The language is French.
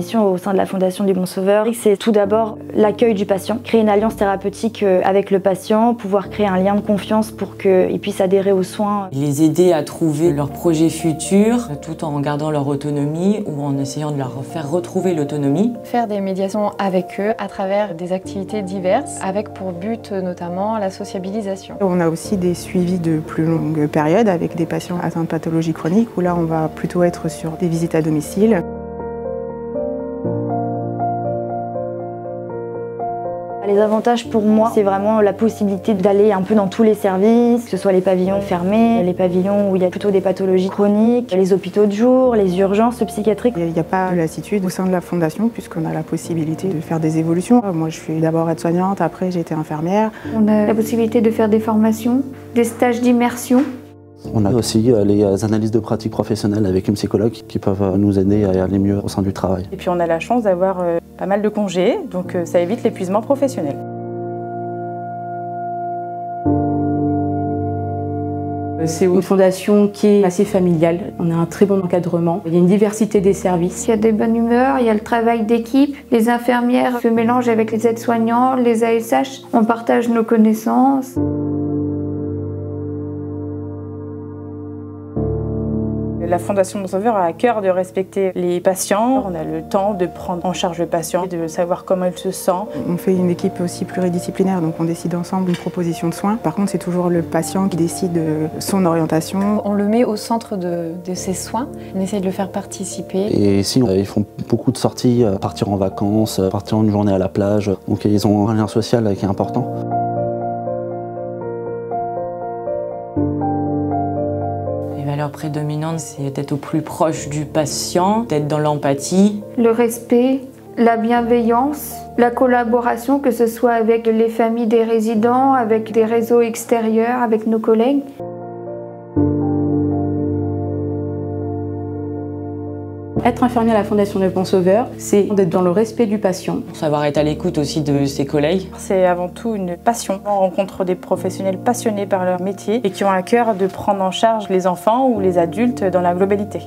mission au sein de la Fondation du Bon Sauveur, c'est tout d'abord l'accueil du patient, créer une alliance thérapeutique avec le patient, pouvoir créer un lien de confiance pour qu'ils puissent adhérer aux soins. Les aider à trouver leurs projets futurs tout en gardant leur autonomie ou en essayant de leur faire retrouver l'autonomie. Faire des médiations avec eux à travers des activités diverses avec pour but notamment la sociabilisation. On a aussi des suivis de plus longue période avec des patients atteints de pathologies chroniques où là on va plutôt être sur des visites à domicile. Les avantages pour moi, c'est vraiment la possibilité d'aller un peu dans tous les services, que ce soit les pavillons fermés, les pavillons où il y a plutôt des pathologies chroniques, les hôpitaux de jour, les urgences psychiatriques. Il n'y a pas de lassitude au sein de la Fondation puisqu'on a la possibilité de faire des évolutions. Moi je suis d'abord aide-soignante, après j'ai été infirmière. On a la possibilité de faire des formations, des stages d'immersion. On a aussi les analyses de pratique professionnelle avec une psychologue qui peuvent nous aider à aller mieux au sein du travail. Et puis on a la chance d'avoir pas mal de congés, donc ça évite l'épuisement professionnel. C'est une fondation qui est assez familiale, on a un très bon encadrement, il y a une diversité des services. Il y a des bonnes humeurs, il y a le travail d'équipe, les infirmières se mélangent avec les aides-soignants, les ASH, on partage nos connaissances. La Fondation Bon Sauveur a à cœur de respecter les patients. On a le temps de prendre en charge le patient, de savoir comment il se sent. On fait une équipe aussi pluridisciplinaire, donc on décide ensemble une proposition de soins. Par contre, c'est toujours le patient qui décide son orientation. On le met au centre de ses soins, on essaie de le faire participer. Et sinon, ils font beaucoup de sorties, partir en vacances, partir une journée à la plage. Donc ils ont un lien social qui est important. Les valeurs prédominantes, c'est d'être au plus proche du patient, d'être dans l'empathie. Le respect, la bienveillance, la collaboration, que ce soit avec les familles des résidents, avec des réseaux extérieurs, avec nos collègues. Être infirmier à la Fondation du Bon Sauveur, c'est d'être dans le respect du patient. Savoir être à l'écoute aussi de ses collègues. C'est avant tout une passion. On rencontre des professionnels passionnés par leur métier et qui ont à cœur de prendre en charge les enfants ou les adultes dans la globalité.